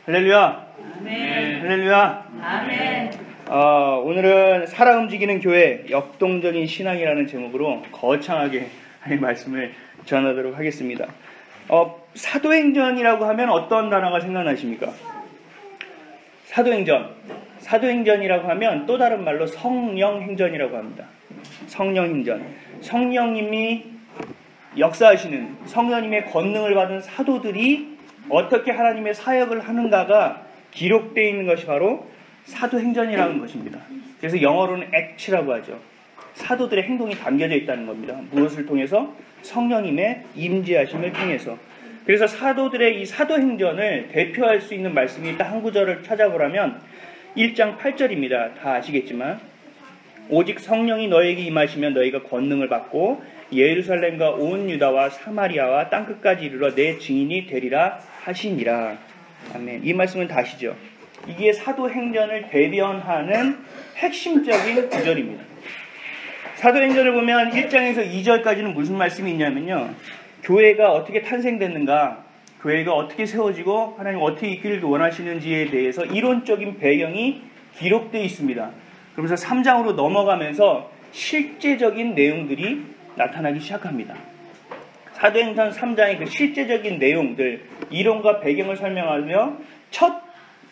할렐루야. 아멘. 할렐루야. 아멘. 오늘은 살아 움직이는 교회 역동적인 신앙이라는 제목으로 거창하게 하나님의 말씀을 전하도록 하겠습니다. 사도행전이라고 하면 어떤 단어가 생각나십니까? 사도행전이라고 하면 또 다른 말로 성령행전이라고 합니다. 성령행전. 성령님이 역사하시는, 성령님의 권능을 받은 사도들이 어떻게 하나님의 사역을 하는가가 기록되어 있는 것이 바로 사도행전이라는 것입니다. 그래서 영어로는 act라고 하죠. 사도들의 행동이 담겨져 있다는 겁니다. 무엇을 통해서? 성령님의 임재하심을 통해서. 그래서 사도들의 이 사도행전을 대표할 수 있는 말씀이 딱 한 구절을 찾아보라면 1장 8절입니다. 다 아시겠지만 오직 성령이 너에게 임하시면 너희가 권능을 받고 예루살렘과 온 유다와 사마리아와 땅끝까지 이르러 내 증인이 되리라 하시니라. 아멘. 이 말씀은 다 아시죠? 이게 사도행전을 대변하는 핵심적인 구절입니다. 사도행전을 보면 1장에서 2절까지는 무슨 말씀이 있냐면요, 교회가 어떻게 탄생됐는가, 교회가 어떻게 세워지고 하나님 어떻게 있기를 원하시는지에 대해서 이론적인 배경이 기록되어 있습니다. 그러면서 3장으로 넘어가면서 실제적인 내용들이 나타나기 시작합니다. 사도행전 3장의 그 실제적인 내용들, 이론과 배경을 설명하며 첫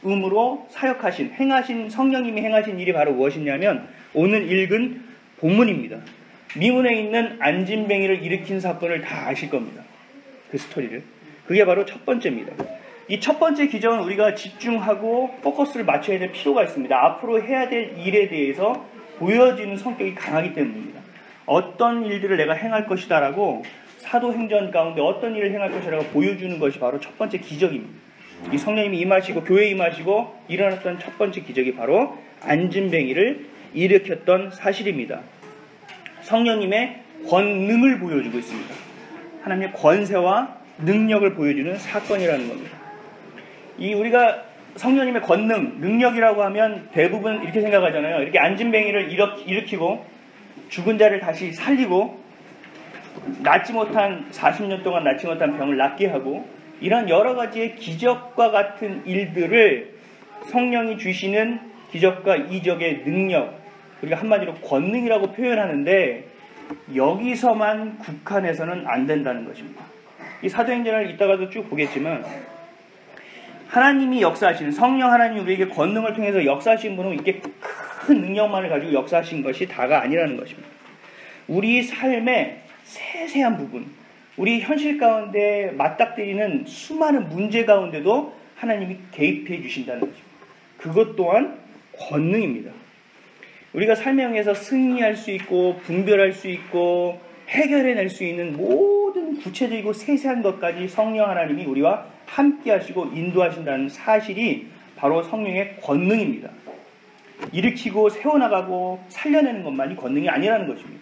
음으로 사역하신, 행하신, 성령님이 행하신 일이 바로 무엇이냐면 오늘 읽은 본문입니다. 미문에 있는 안진뱅이를 일으킨 사건을 다 아실 겁니다. 그 스토리를. 그게 바로 첫 번째입니다. 이 첫 번째 기적은 우리가 집중하고 포커스를 맞춰야 될 필요가 있습니다. 앞으로 해야 될 일에 대해서 보여지는 성격이 강하기 때문입니다. 어떤 일들을 내가 행할 것이다 라고, 사도행전 가운데 어떤 일을 행할 것이라고 보여주는 것이 바로 첫 번째 기적입니다. 이 성령님이 임하시고 교회에 임하시고 일어났던 첫 번째 기적이 바로 안진뱅이를 일으켰던 사실입니다. 성령님의 권능을 보여주고 있습니다. 하나님의 권세와 능력을 보여주는 사건이라는 겁니다. 이 우리가 성령님의 권능, 능력이라고 하면 대부분 이렇게 생각하잖아요. 이렇게 안진뱅이를 일으키고 죽은 자를 다시 살리고 40년 동안 낫지 못한 병을 낫게 하고, 이런 여러 가지의 기적과 같은 일들을 성령이 주시는 기적과 이적의 능력, 우리가 한마디로 권능이라고 표현하는데 여기서만 국한해서는 안 된다는 것입니다. 이 사도행전을 이따가도 쭉 보겠지만 하나님이 역사하시는, 성령 하나님이 우리에게 권능을 통해서 역사하신 분은 이렇게 큰 능력만을 가지고 역사하신 것이 다가 아니라는 것입니다. 우리 삶의 세세한 부분, 우리 현실 가운데 맞닥뜨리는 수많은 문제 가운데도 하나님이 개입해 주신다는 것입니다. 그것 또한 권능입니다. 우리가 삶의 행에서 승리할 수 있고 분별할 수 있고 해결해낼 수 있는 모든 구체적이고 세세한 것까지 성령 하나님이 우리와 함께 하시고 인도하신다는 사실이 바로 성령의 권능입니다. 일으키고 세워나가고 살려내는 것만이 권능이 아니라는 것입니다.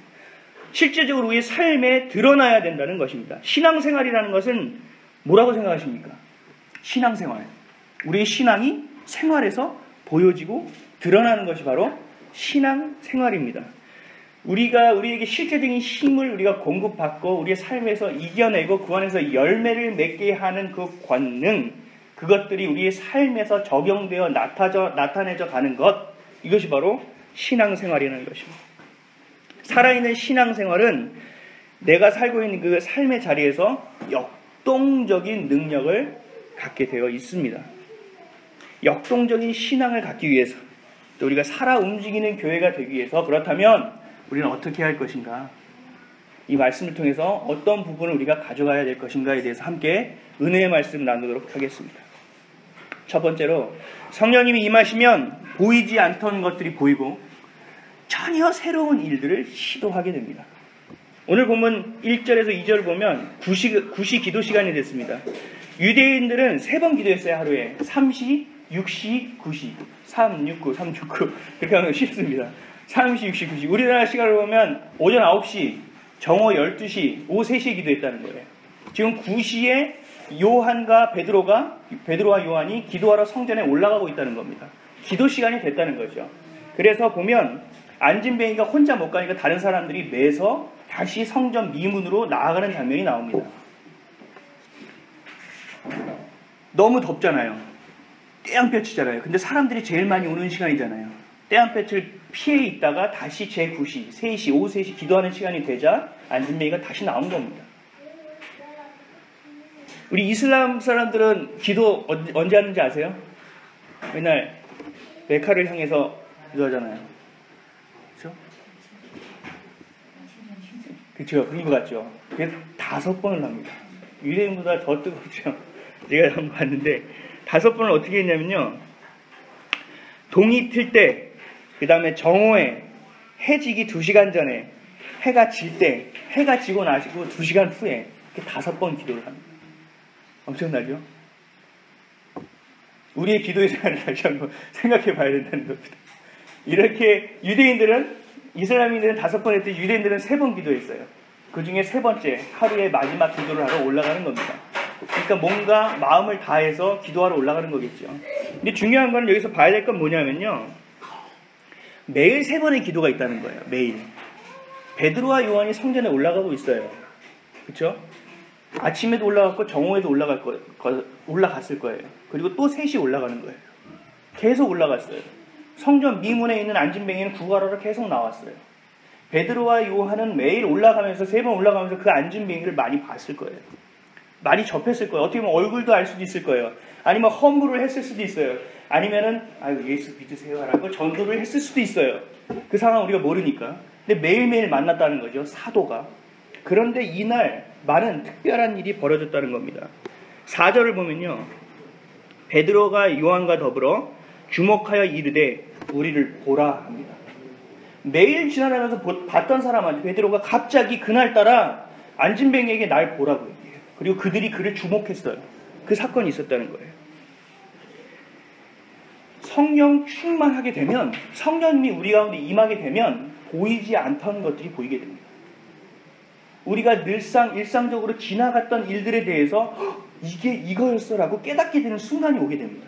실제적으로 우리의 삶에 드러나야 된다는 것입니다. 신앙생활이라는 것은 뭐라고 생각하십니까? 신앙생활. 우리의 신앙이 생활에서 보여지고 드러나는 것이 바로 신앙생활입니다. 우리에게 실제적인 힘을 우리가 공급받고 우리의 삶에서 이겨내고 그 안에서 열매를 맺게 하는 그 권능, 그것들이 우리의 삶에서 적용되어 나타내져 가는 것, 이것이 바로 신앙생활이라는 것입니다. 살아있는 신앙생활은 내가 살고 있는 그 삶의 자리에서 역동적인 능력을 갖게 되어 있습니다. 역동적인 신앙을 갖기 위해서, 또 우리가 살아 움직이는 교회가 되기 위해서, 그렇다면 우리는 어떻게 할 것인가? 이 말씀을 통해서 어떤 부분을 우리가 가져가야 될 것인가에 대해서 함께 은혜의 말씀을 나누도록 하겠습니다. 첫 번째로, 성령님이 임하시면 보이지 않던 것들이 보이고 전혀 새로운 일들을 시도하게 됩니다. 오늘 본문 1절에서 2절을 보면 9시 기도 시간이 됐습니다. 유대인들은 3번 기도했어요. 하루에 3시, 6시, 9시. 3, 6, 9, 3, 6, 9 그렇게 하면 쉽습니다. 3시, 6시, 9시. 우리나라 시간을 보면 오전 9시, 정오 12시, 오후 3시에 기도했다는 거예요. 지금 9시에 요한과 베드로와 요한이 기도하러 성전에 올라가고 있다는 겁니다. 기도 시간이 됐다는 거죠. 그래서 보면 안진뱅이가 혼자 못 가니까 다른 사람들이 매서 다시 성전 미문으로 나아가는 장면이 나옵니다. 너무 덥잖아요. 때양볕이잖아요. 근데 사람들이 제일 많이 오는 시간이잖아요. 때양볕을 피해 있다가 다시 제9시, 3시, 오후 3시 기도하는 시간이 되자 안진뱅이가 다시 나온 겁니다. 우리 이슬람 사람들은 기도 언제 하는지 아세요? 맨날 메카를 향해서 기도하잖아요. 그렇죠? 그렇죠. 그런 것 같죠. 그래서 5번을 합니다. 유대인보다 더 뜨겁죠. 제가 한번 봤는데 5번을 어떻게 했냐면요. 동이 틀 때, 그 다음에 정오에, 해지기 2시간 전에, 해가 질 때, 해가 지고 나시고 2시간 후에 이렇게 5번 기도를 합니다. 엄청나죠? 우리의 기도의 생활을 다시 한번 생각해 봐야 된다는 겁니다. 이렇게 유대인들은, 이슬람인들은 5번 했더니 유대인들은 3번 기도했어요. 그 중에 3번째, 하루의 마지막 기도를 하러 올라가는 겁니다. 그러니까 뭔가 마음을 다해서 기도하러 올라가는 거겠죠. 근데 중요한 건 여기서 봐야 될 건 뭐냐면요. 매일 3번의 기도가 있다는 거예요. 매일. 베드로와 요한이 성전에 올라가고 있어요. 그렇죠? 아침에도 올라갔고 정오에도 올라갔을 거예요. 그리고 또 3시 올라가는 거예요. 계속 올라갔어요. 성전 미문에 있는 안진뱅이는 구걸하러 계속 나왔어요. 베드로와 요한은 매일 올라가면서 3번 올라가면서 그 안진뱅이를 많이 봤을 거예요. 많이 접했을 거예요. 어떻게 보면 얼굴도 알 수도 있을 거예요. 아니면 허물을 했을 수도 있어요. 아니면은 아유 예수 믿으세요 라고 전도를 했을 수도 있어요. 그 상황 우리가 모르니까. 근데 매일매일 만났다는 거죠. 사도가. 그런데 이날 많은 특별한 일이 벌어졌다는 겁니다. 4절을 보면요. 베드로가 요한과 더불어 주목하여 이르되 우리를 보라 합니다. 매일 지나가면서 봤던 사람한테 베드로가 갑자기 그날따라 안진뱅이에게 날 보라고 얘기해요. 그리고 그들이 그를 주목했어요. 그 사건이 있었다는 거예요. 성령 충만하게 되면, 성령님이 우리 가운데 임하게 되면 보이지 않던 것들이 보이게 됩니다. 우리가 일상적으로 지나갔던 일들에 대해서 이게 이거였어라고 깨닫게 되는 순간이 오게 됩니다.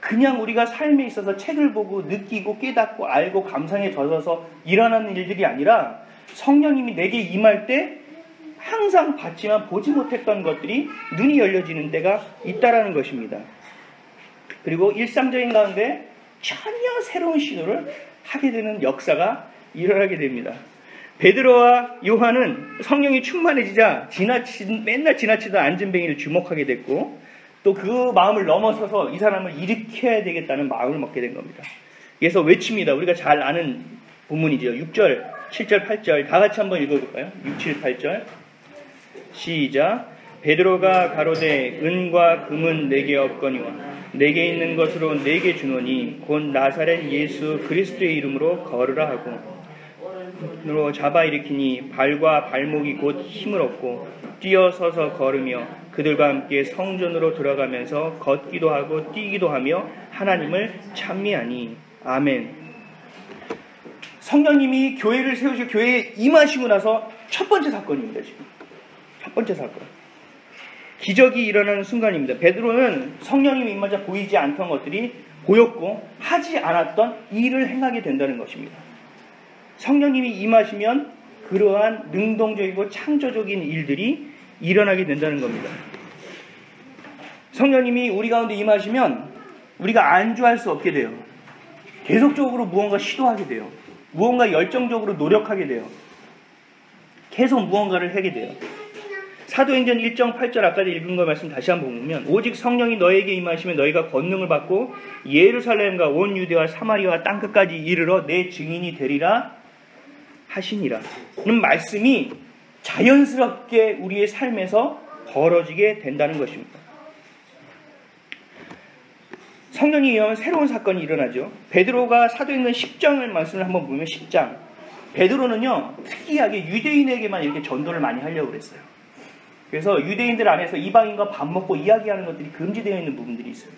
그냥 우리가 삶에 있어서 책을 보고 느끼고 깨닫고 알고 감상에 젖어서 일어나는 일들이 아니라 성령님이 내게 임할 때 항상 봤지만 보지 못했던 것들이 눈이 열려지는 때가 있다라는 것입니다. 그리고 일상적인 가운데 전혀 새로운 시도를 하게 되는 역사가 일어나게 됩니다. 베드로와 요한은 성령이 충만해지자 맨날 지나치던 안진뱅이를 주목하게 됐고 또 그 마음을 넘어서서 이 사람을 일으켜야 되겠다는 마음을 먹게 된 겁니다. 그래서 외칩니다. 우리가 잘 아는 본문이죠. 6절, 7절, 8절 다 같이 한번 읽어볼까요? 6, 7, 8절 시작. 베드로가 가로되 은과 금은 내게 없거니와 내게 있는 것으로 내게 주노니 곧 나사렛 예수 그리스도의 이름으로 걸으라 하고 으로 잡아 일으키니 발과 발목이 곧 힘을 얻고 뛰어서서 걸으며 그들과 함께 성전으로 들어가면서 걷기도 하고 뛰기도 하며 하나님을 찬미하니 아멘. 성령님이 교회를 세우시고 교회에 임하시고 나서 첫 번째 사건입니다. 지금 첫 번째 사건. 기적이 일어나는 순간입니다. 베드로는 성령님이 임하자 보이지 않던 것들이 보였고 하지 않았던 일을 행하게 된다는 것입니다. 성령님이 임하시면 그러한 능동적이고 창조적인 일들이 일어나게 된다는 겁니다. 성령님이 우리 가운데 임하시면 우리가 안주할 수 없게 돼요. 계속적으로 무언가 시도하게 돼요. 무언가 열정적으로 노력하게 돼요. 계속 무언가를 하게 돼요. 사도행전 1장 8절 아까 읽은 거 말씀 다시 한번 보면 오직 성령이 너에게 임하시면 너희가 권능을 받고 예루살렘과 온 유대와 사마리아와 땅끝까지 이르러 내 증인이 되리라 하시니라. 는 말씀이 자연스럽게 우리의 삶에서 벌어지게 된다는 것입니다. 성령이 임하면 새로운 사건이 일어나죠. 베드로가 사도행전 10장을 말씀을 한번 보면 10장. 베드로는요 특이하게 유대인에게만 이렇게 전도를 많이 하려고 그랬어요. 그래서 유대인들 안에서 이방인과 밥 먹고 이야기하는 것들이 금지되어 있는 부분들이 있어요.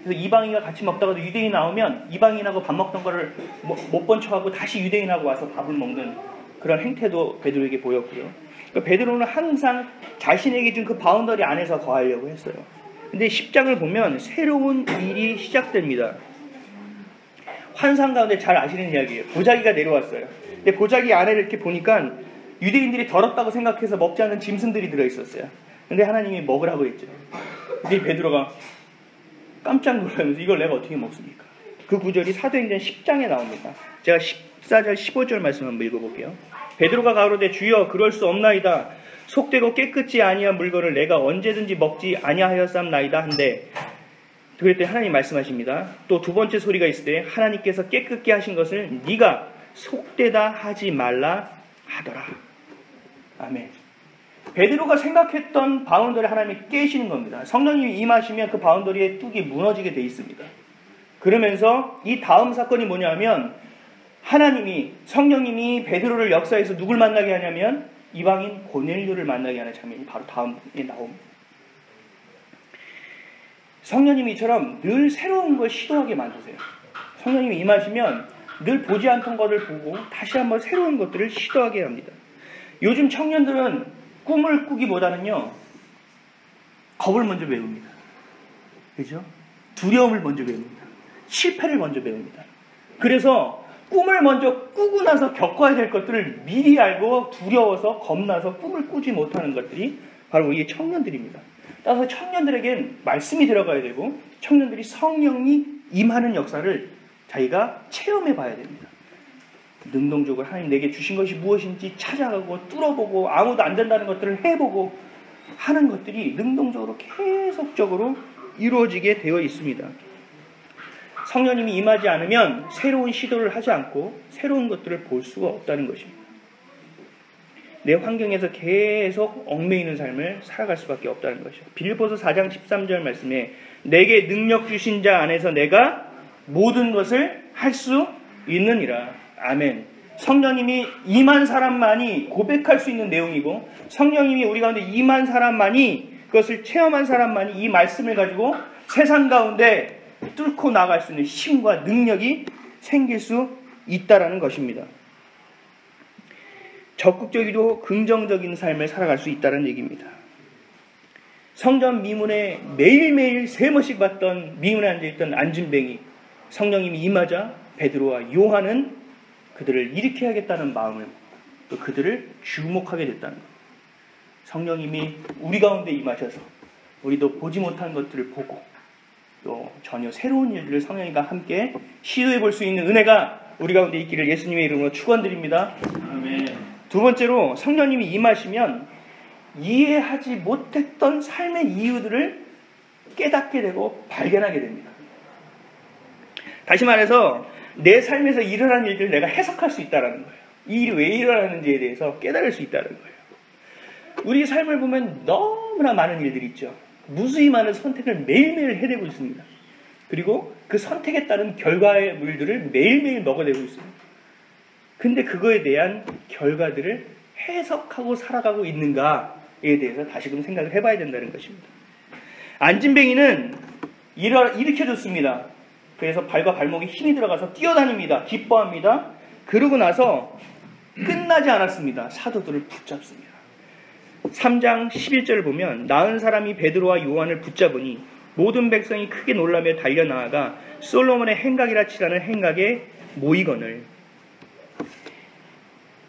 그래서 이방인과 같이 먹다가도 유대인 나오면 이방인하고 밥 먹던 거를 못 본 척하고 다시 유대인하고 와서 밥을 먹는 그런 행태도 베드로에게 보였고요. 그러니까 베드로는 항상 자신에게 준 그 바운더리 안에서 거하려고 했어요. 근데 10장을 보면 새로운 일이 시작됩니다. 환상 가운데 잘 아시는 이야기예요. 보자기가 내려왔어요. 근데 보자기 안에를 이렇게 보니까 유대인들이 더럽다고 생각해서 먹지 않는 짐승들이 들어있었어요. 근데 하나님이 먹으라고 했죠. 근데 베드로가 깜짝 놀라면서 이걸 내가 어떻게 먹습니까? 그 구절이 사도행전 10장에 나옵니다. 제가 14절 15절 말씀 한번 읽어볼게요. 베드로가 가로되 주여 그럴 수 없나이다. 속되고 깨끗지 아니한 물건을 내가 언제든지 먹지 아니하였삼나이다 한데, 그랬더니 하나님 말씀하십니다. 또 두 번째 소리가 있을 때 하나님께서 깨끗게 하신 것을 네가 속되다 하지 말라 하더라. 아멘. 베드로가 생각했던 바운더리 하나님이 깨시는 겁니다. 성령님이 임하시면 그 바운더리의 뚝이 무너지게 돼 있습니다. 그러면서 이 다음 사건이 뭐냐면, 하나님이, 성령님이 베드로를 역사에서 누굴 만나게 하냐면 이방인 고넬료를 만나게 하는 장면이 바로 다음에 나옵니다. 성령님이 이처럼 늘 새로운 걸 시도하게 만드세요. 성령님이 임하시면 늘 보지 않던 것을 보고 다시 한번 새로운 것들을 시도하게 합니다. 요즘 청년들은 꿈을 꾸기보다는요, 겁을 먼저 배웁니다. 그죠? 두려움을 먼저 배웁니다. 실패를 먼저 배웁니다. 그래서 꿈을 먼저 꾸고 나서 겪어야 될 것들을 미리 알고 두려워서 겁나서 꿈을 꾸지 못하는 것들이 바로 이 청년들입니다. 따라서 청년들에겐 말씀이 들어가야 되고 청년들이 성령이 임하는 역사를 자기가 체험해 봐야 됩니다. 능동적으로 하나님 내게 주신 것이 무엇인지 찾아가고 뚫어보고 아무도 안 된다는 것들을 해보고 하는 것들이 능동적으로 계속적으로 이루어지게 되어 있습니다. 성령님이 임하지 않으면 새로운 시도를 하지 않고 새로운 것들을 볼 수가 없다는 것입니다. 내 환경에서 계속 얽매이는 삶을 살아갈 수밖에 없다는 것이죠. 빌립보서 4장 13절 말씀에 내게 능력 주신 자 안에서 내가 모든 것을 할 수 있느니라. 아멘. 성령님이 임한 사람만이 고백할 수 있는 내용이고, 성령님이 우리 가운데 임한 사람만이, 그것을 체험한 사람만이 이 말씀을 가지고 세상 가운데 뚫고 나갈 수 있는 힘과 능력이 생길 수 있다라는 것입니다. 적극적이고 긍정적인 삶을 살아갈 수 있다는 얘기입니다. 성전 미문에 매일매일 3번씩 봤던, 미문에 앉아있던 안진뱅이, 성령님이 임하자 베드로와 요한은 그들을 일으켜야겠다는 마음을, 또 그들을 주목하게 됐다는 것. 성령님이 우리 가운데 임하셔서 우리도 보지 못한 것들을 보고 또 전혀 새로운 일들을 성령님과 함께 시도해 볼 수 있는 은혜가 우리 가운데 있기를 예수님의 이름으로 축원드립니다. 아멘. 두 번째로, 성령님이 임하시면 이해하지 못했던 삶의 이유들을 깨닫게 되고 발견하게 됩니다. 다시 말해서 내 삶에서 일어난 일들을 내가 해석할 수 있다는 거예요. 이 일이 왜 일어나는지에 대해서 깨달을 수 있다는 거예요. 우리 삶을 보면 너무나 많은 일들이 있죠. 무수히 많은 선택을 매일매일 해내고 있습니다. 그리고 그 선택에 따른 결과의 물들을 매일매일 먹어내고 있습니다. 근데 그거에 대한 결과들을 해석하고 살아가고 있는가에 대해서 다시금 생각을 해봐야 된다는 것입니다. 안진뱅이는 일으켜줬습니다. 그래서 발과 발목에 힘이 들어가서 뛰어다닙니다. 기뻐합니다. 그러고 나서 끝나지 않았습니다. 사도들을 붙잡습니다. 3장 11절을 보면 나은 사람이 베드로와 요한을 붙잡으니 모든 백성이 크게 놀라며 달려나아가 솔로몬의 행각이라 칠하는 행각에 모이거늘.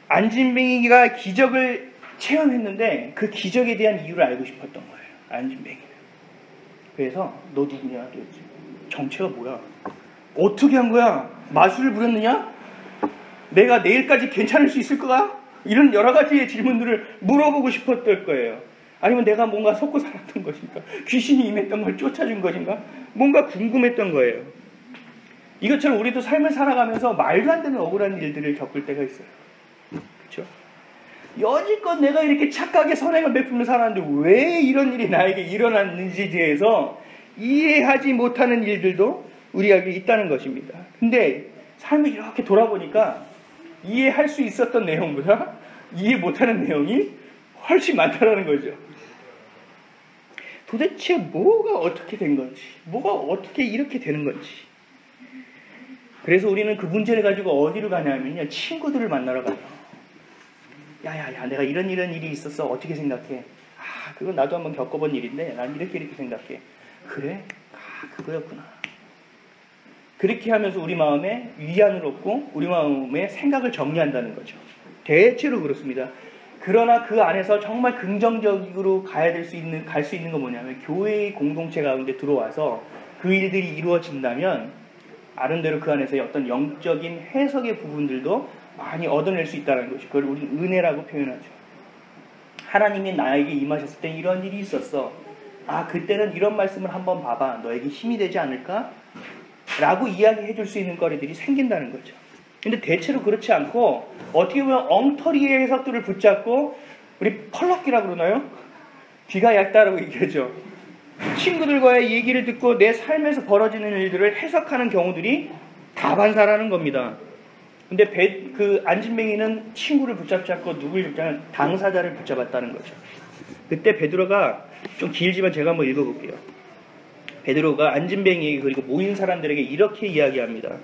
안진뱅이가 기적을 체험했는데 그 기적에 대한 이유를 알고 싶었던 거예요. 안진뱅이는. 그래서 너 누구냐 도대체. 정체가 뭐야? 어떻게 한 거야? 마술을 부렸느냐? 내가 내일까지 괜찮을 수 있을 거야? 이런 여러 가지의 질문들을 물어보고 싶었을 거예요. 아니면 내가 뭔가 속고 살았던 것인가? 귀신이 임했던 걸 쫓아준 것인가? 뭔가 궁금했던 거예요. 이것처럼 우리도 삶을 살아가면서 말도 안 되는 억울한 일들을 겪을 때가 있어요. 그렇죠? 여지껏 내가 이렇게 착하게 선행을 베풀며 살았는데 왜 이런 일이 나에게 일어났는지에 대해서 이해하지 못하는 일들도 우리에게 있다는 것입니다. 근데 삶을 이렇게 돌아보니까 이해할 수 있었던 내용보다 이해 못하는 내용이 훨씬 많다는 거죠. 도대체 뭐가 어떻게 된 건지, 뭐가 어떻게 이렇게 되는 건지. 그래서 우리는 그 문제를 가지고 어디로 가냐면요, 친구들을 만나러 가요. 야야야, 내가 이런 일이 있었어. 어떻게 생각해? 아, 그건 나도 한번 겪어본 일인데 난 이렇게 생각해. 그래? 아, 그거였구나. 그렇게 하면서 우리 마음에 위안을 얻고 우리 마음의 생각을 정리한다는 거죠. 대체로 그렇습니다. 그러나 그 안에서 정말 긍정적으로 갈 수 있는 건 뭐냐면 교회의 공동체 가운데 들어와서 그 일들이 이루어진다면 나름대로 그 안에서의 어떤 영적인 해석의 부분들도 많이 얻어낼 수 있다는 것이, 그걸 우리는 은혜라고 표현하죠. 하나님이 나에게 임하셨을 때 이런 일이 있었어. 아, 그때는 이런 말씀을 한번 봐봐. 너에게 힘이 되지 않을까? 라고 이야기해 줄 수 있는 거리들이 생긴다는 거죠. 근데 대체로 그렇지 않고 어떻게 보면 엉터리의 해석들을 붙잡고, 우리 펄럭기라고 그러나요? 귀가 얇다라고 얘기하죠. 친구들과의 얘기를 듣고 내 삶에서 벌어지는 일들을 해석하는 경우들이 다반사라는 겁니다. 근데 그 안진뱅이는 친구를 붙잡지 않고 누굴 붙잡냐면 당사자를 붙잡았다는 거죠. 그때 베드로가, 좀 길지만 제가 한번 읽어볼게요. 베드로가 안진뱅이에게 그리고 모인 사람들에게 이렇게 이야기합니다.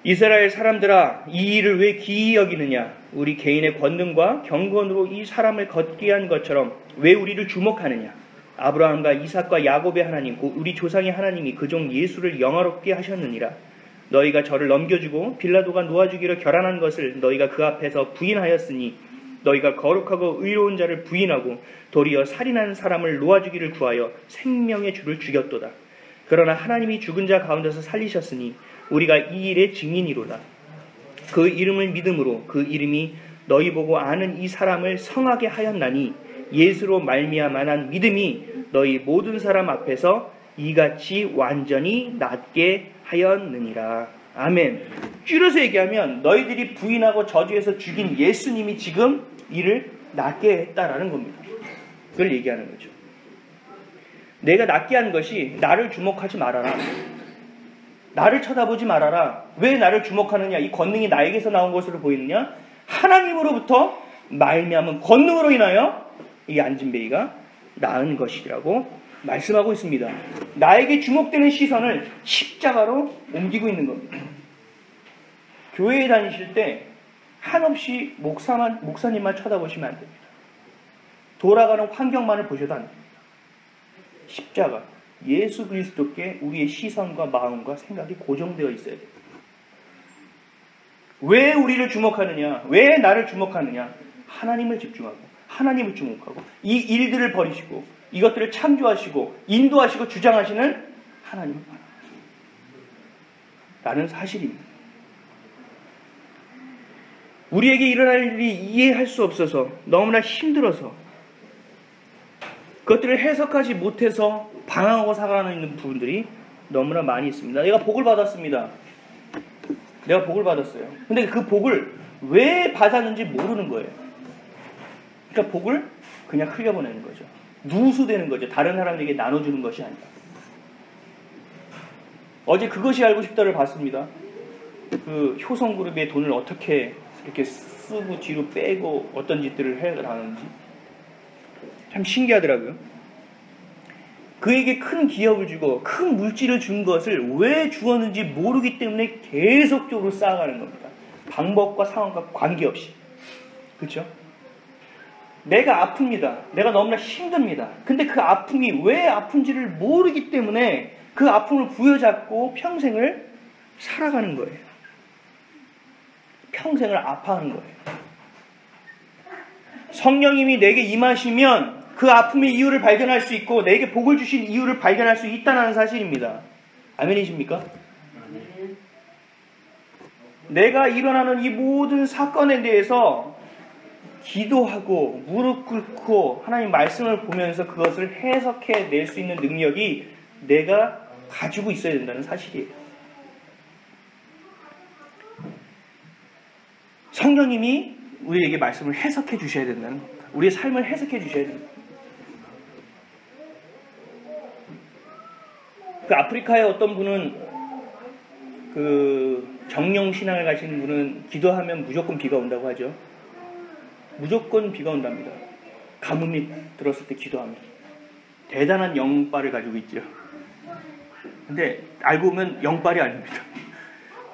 이스라엘 사람들아, 이 일을 왜 기이 여기느냐? 우리 개인의 권능과 경건으로 이 사람을 걷게 한 것처럼 왜 우리를 주목하느냐? 아브라함과 이삭과 야곱의 하나님, 우리 조상의 하나님이 그 종 예수를 영화롭게 하셨느니라. 너희가 저를 넘겨주고 빌라도가 놓아주기로 결단한 것을 너희가 그 앞에서 부인하였으니 너희가 거룩하고 의로운 자를 부인하고 도리어 살인하는 사람을 놓아주기를 구하여 생명의 주를 죽였도다. 그러나 하나님이 죽은 자 가운데서 살리셨으니 우리가 이 일의 증인이로다. 그 이름을 믿음으로 그 이름이 너희 보고 아는 이 사람을 성하게 하였나니 예수로 말미암아 믿음이 너희 모든 사람 앞에서 이같이 완전히 낫게 하였느니라. 아멘. 줄여서 얘기하면 너희들이 부인하고 저주해서 죽인 예수님이 지금 이를 낫게 했다라는 겁니다. 그걸 얘기하는 거죠. 내가 낫게 한 것이 나를 주목하지 말아라. 나를 쳐다보지 말아라. 왜 나를 주목하느냐? 이 권능이 나에게서 나온 것으로 보이느냐? 하나님으로부터 말미암은 권능으로 인하여 이 안진뱅이가 나은 것이라고 말씀하고 있습니다. 나에게 주목되는 시선을 십자가로 옮기고 있는 겁니다. 교회에 다니실 때 한없이 목사님만 쳐다보시면 안 됩니다. 돌아가는 환경만을 보셔도 안 됩니다. 십자가, 예수 그리스도께 우리의 시선과 마음과 생각이 고정되어 있어야 됩니다. 왜 우리를 주목하느냐? 왜 나를 주목하느냐? 하나님을 집중하고 하나님을 주목하고 이 일들을 버리시고 이것들을 창조하시고 인도하시고 주장하시는 하나님을 바라는 사실입니다. 우리에게 일어날 일이 이해할 수 없어서 너무나 힘들어서 그것들을 해석하지 못해서 방황하고 살아가는 부분들이 너무나 많이 있습니다. 내가 복을 받았습니다. 내가 복을 받았어요. 근데 그 복을 왜 받았는지 모르는 거예요. 그러니까 복을 그냥 흘려보내는 거죠. 누수되는 거죠. 다른 사람에게 나눠주는 것이 아니라. 어제 그것이 알고 싶다를 봤습니다. 그 효성그룹의 돈을 어떻게 이렇게 쓰고 뒤로 빼고 어떤 짓들을 해가는지 참 신기하더라고요. 그에게 큰 기업을 주고 큰 물질을 준 것을 왜 주었는지 모르기 때문에 계속적으로 쌓아가는 겁니다. 방법과 상황과 관계없이. 그렇죠? 내가 아픕니다. 내가 너무나 힘듭니다. 근데 그 아픔이 왜 아픈지를 모르기 때문에 그 아픔을 부여잡고 평생을 살아가는 거예요. 평생을 아파하는 거예요. 성령님이 내게 임하시면 그 아픔의 이유를 발견할 수 있고 내게 복을 주신 이유를 발견할 수 있다는 사실입니다. 아멘이십니까? 내가 일어나는 이 모든 사건에 대해서 기도하고 무릎 꿇고 하나님 말씀을 보면서 그것을 해석해 낼 수 있는 능력이 내가 가지고 있어야 된다는 사실이에요. 성령님이 우리에게 말씀을 해석해 주셔야 된다는 겁니다. 우리의 삶을 해석해 주셔야 됩니다. 그 아프리카의 어떤 분은 그 정령신앙을 가시는 분은 기도하면 무조건 비가 온다고 하죠. 무조건 비가 온답니다. 가뭄이 들었을 때 기도하면. 대단한 영빨을 가지고 있죠. 근데 알고 보면 영빨이 아닙니다.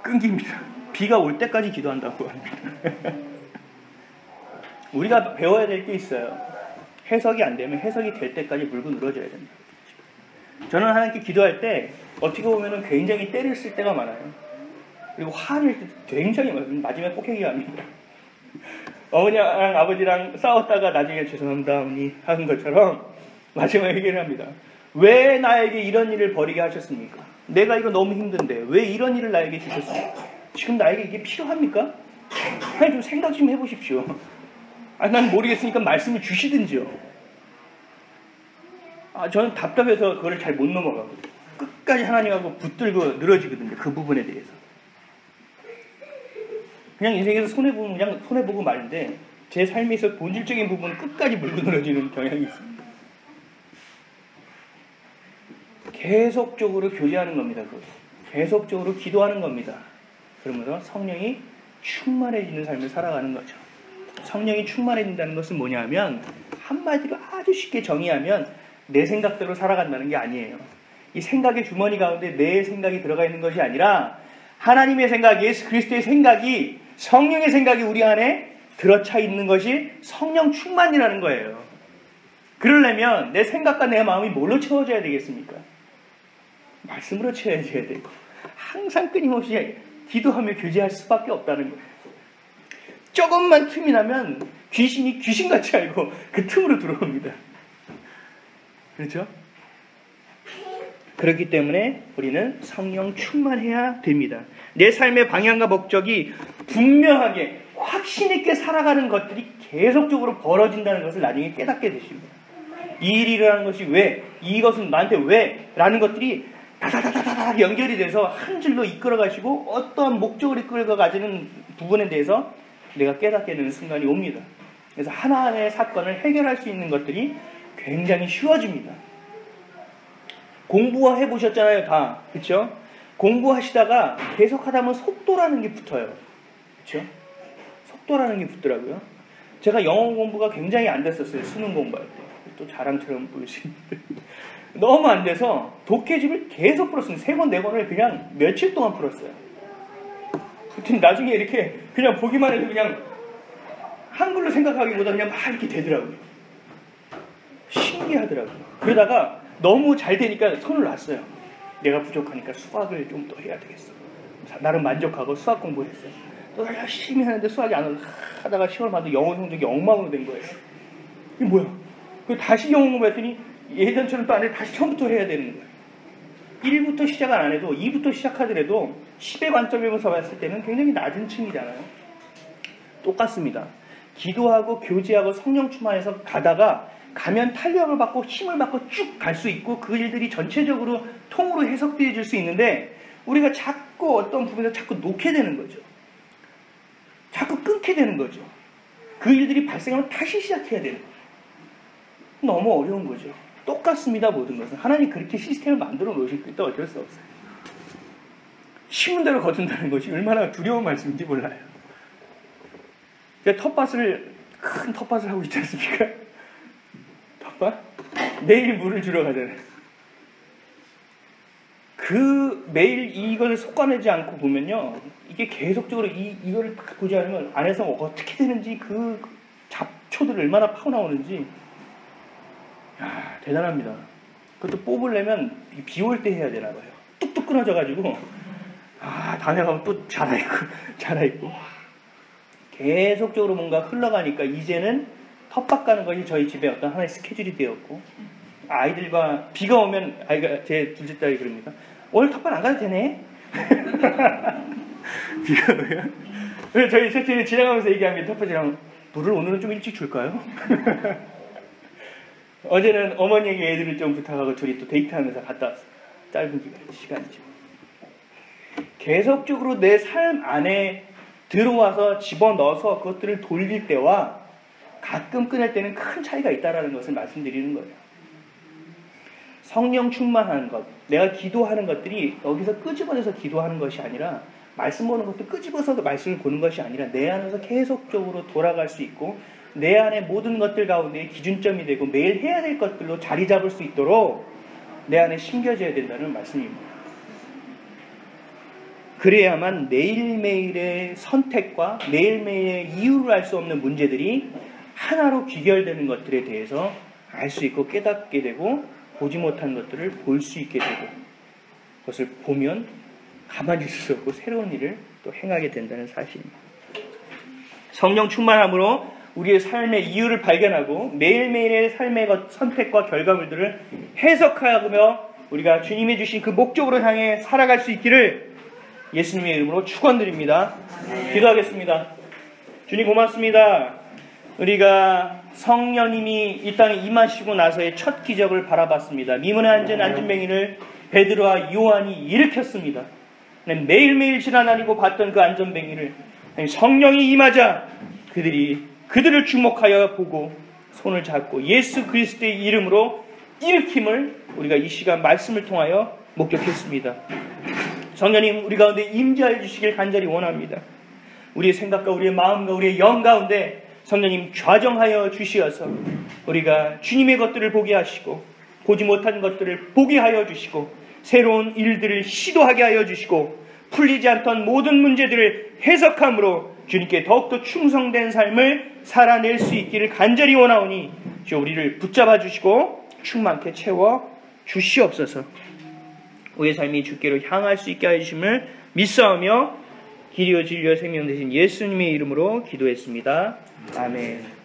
끈기입니다. 비가 올 때까지 기도한다고 합니다. 우리가 배워야 될 게 있어요. 해석이 안 되면 해석이 될 때까지 물고 늘어져야 된다. 저는 하나님께 기도할 때 어떻게 보면 굉장히 때를 쓸 때가 많아요. 그리고 화낼 때도 굉장히 많아요. 마지막에 꼭 얘기합니다. 어머니랑 아버지랑 싸웠다가 나중에 죄송합니다 어머니 하는 것처럼 마지막에 얘기를 합니다. 왜 나에게 이런 일을 벌이게 하셨습니까? 내가 이거 너무 힘든데 왜 이런 일을 나에게 주셨습니까? 지금 나에게 이게 필요합니까? 하나님 좀 생각 좀 해보십시오. 난 모르겠으니까 말씀을 주시든지요. 저는 답답해서 그걸 잘 못 넘어가거든요. 끝까지 하나님하고 붙들고 늘어지거든요. 그 부분에 대해서. 그냥 인생에서 손해보면 그냥 손해보고 말인데 제 삶에서 본질적인 부분은 끝까지 물고 늘어지는 경향이 있습니다. 계속적으로 교제하는 겁니다. 계속적으로 기도하는 겁니다. 그러면서 성령이 충만해지는 삶을 살아가는 거죠. 성령이 충만해진다는 것은 뭐냐면 한마디로 아주 쉽게 정의하면 내 생각대로 살아간다는 게 아니에요. 이 생각의 주머니 가운데 내 생각이 들어가 있는 것이 아니라 하나님의 생각, 예수 그리스도의 생각이, 성령의 생각이 우리 안에 들어차 있는 것이 성령 충만이라는 거예요. 그러려면 내 생각과 내 마음이 뭘로 채워져야 되겠습니까? 말씀으로 채워져야 되고 항상 끊임없이 기도하며 교제할 수밖에 없다는 거예요. 조금만 틈이 나면 귀신이 귀신같이 알고 그 틈으로 들어옵니다. 그렇죠? 그렇기 때문에 우리는 성령 충만해야 됩니다. 내 삶의 방향과 목적이 분명하게 확신 있게 살아가는 것들이 계속적으로 벌어진다는 것을 나중에 깨닫게 되십니다. 이 일이 일어나는 것이 왜? 이것은 나한테 왜? 라는 것들이 다다다다다 연결이 돼서 한 줄로 이끌어 가시고 어떠한 목적을 이끌어 가지는 부분에 대해서 내가 깨닫게 되는 순간이 옵니다. 그래서 하나하나의 사건을 해결할 수 있는 것들이 굉장히 쉬워집니다. 공부해 보셨잖아요, 다. 그렇죠? 공부하시다가 계속 하다 보면 속도라는 게 붙어요. 그렇죠? 속도라는 게 붙더라고요. 제가 영어 공부가 굉장히 안 됐었어요. 수능 공부할 때. 또 자랑처럼 보이시는데 너무 안 돼서 독해집을 계속 풀었어요. 3권, 4권을 그냥 며칠 동안 풀었어요. 그때 나중에 이렇게 그냥 보기만 해도 그냥 한글로 생각하기보다 그냥 막 이렇게 되더라고요. 신기하더라고요. 그러다가 너무 잘 되니까 손을 놨어요. 내가 부족하니까 수학을 좀 더 해야 되겠어. 나름 만족하고 수학 공부를 했어요. 또 열심히 하는데 수학이 안 하다가 시험을 봤는데 영어 성적이 엉망으로 된 거예요. 이게 뭐야? 그래서 다시 영어 공부했더니 예전처럼 또 안 해. 다시 처음부터 해야 되는 거예요. 1부터 시작을 안 해도 2부터 시작하더라도 10의 관점에서 봤을 때는 굉장히 낮은 층이잖아요. 똑같습니다. 기도하고 교제하고 성령 충만해서 가면 탄력을 받고 힘을 받고 쭉 갈 수 있고 그 일들이 전체적으로 통으로 해석되어질 수 있는데 우리가 자꾸 어떤 부분에서 자꾸 놓게 되는 거죠. 자꾸 끊게 되는 거죠. 그 일들이 발생하면 다시 시작해야 되는 거예요. 너무 어려운 거죠. 똑같습니다. 모든 것은. 하나님 그렇게 시스템을 만들어 놓으실 때 어쩔 수 없어요. 쉬운 대로 거둔다는 것이 얼마나 두려운 말씀인지 몰라요. 큰 텃밭을 하고 있지 않습니까? 텃밭? 매일 물을 주러 가잖아요. 매일 이걸 솎아내지 않고 보면요. 이게 계속적으로 이거를 딱 보지 않으면 안에서 어떻게 되는지 그 잡초들 얼마나 파고나오는지 대단합니다. 그것도 뽑으려면 비 올 때 해야 되나 봐요. 뚝뚝 끊어져가지고 다음에 가면 또 자라있고 계속적으로 뭔가 흘러가니까 이제는 텃밭 가는 것이 저희 집에 어떤 하나의 스케줄이 되었고 아이들과 비가 오면 제 둘째 딸이 그럽니다. 오늘 텃밭 안 가도 되네? 비가 오면 그래서 저희 첫째는 지나가면서 얘기합니다. 텃밭이랑 물을 오늘은 좀 일찍 줄까요? 어제는 어머니에게 애들을 좀 부탁하고 둘이 또 데이트하면서 갔다 왔어요. 짧은 시간이죠. 계속적으로 내 삶 안에 들어와서 집어넣어서 그것들을 돌릴 때와 가끔 끊을 때는 큰 차이가 있다는 것을 말씀드리는 거예요. 성령 충만하는 것, 내가 기도하는 것들이 여기서 끄집어내서 기도하는 것이 아니라 말씀 보는 것도 끄집어서 말씀을 보는 것이 아니라 내 안에서 계속적으로 돌아갈 수 있고 내 안에 모든 것들 가운데 기준점이 되고 매일 해야 될 것들로 자리 잡을 수 있도록 내 안에 심겨져야 된다는 말씀입니다. 그래야만 매일매일의 선택과 매일매일의 이유를 알 수 없는 문제들이 하나로 귀결되는 것들에 대해서 알 수 있고 깨닫게 되고 보지 못한 것들을 볼 수 있게 되고 그것을 보면 가만히 있을 수 없고 새로운 일을 또 행하게 된다는 사실입니다. 성령 충만함으로 우리의 삶의 이유를 발견하고 매일매일의 삶의 선택과 결과물들을 해석하며 우리가 주님이 주신 그 목적으로 향해 살아갈 수 있기를 예수님의 이름으로 축원드립니다. 기도하겠습니다. 주님 고맙습니다. 우리가 성령님이 이 땅에 임하시고 나서의 첫 기적을 바라봤습니다. 미문에 앉은 안전뱅이를 베드로와 요한이 일으켰습니다. 매일매일 지나다니고 봤던 그 안전뱅이를 성령이 임하자 그들을 주목하여 보고 손을 잡고 예수 그리스도의 이름으로 일으킴을 우리가 이 시간 말씀을 통하여 목격했습니다. 성령님 우리 가운데 임재하여 주시길 간절히 원합니다. 우리의 생각과 우리의 마음과 우리의 영 가운데 성령님 좌정하여 주시어서 우리가 주님의 것들을 보게 하시고 보지 못한 것들을 보게 하여 주시고 새로운 일들을 시도하게 하여 주시고 풀리지 않던 모든 문제들을 해석함으로 주님께 더욱더 충성된 삶을 살아낼 수 있기를 간절히 원하오니 주 우리를 붙잡아 주시고 충만케 채워 주시옵소서. 우리의 삶이 주께로 향할 수 있게 하여 주심을 믿사오며 길이요 진리요 생명 되신 예수님의 이름으로 기도했습니다. 아멘.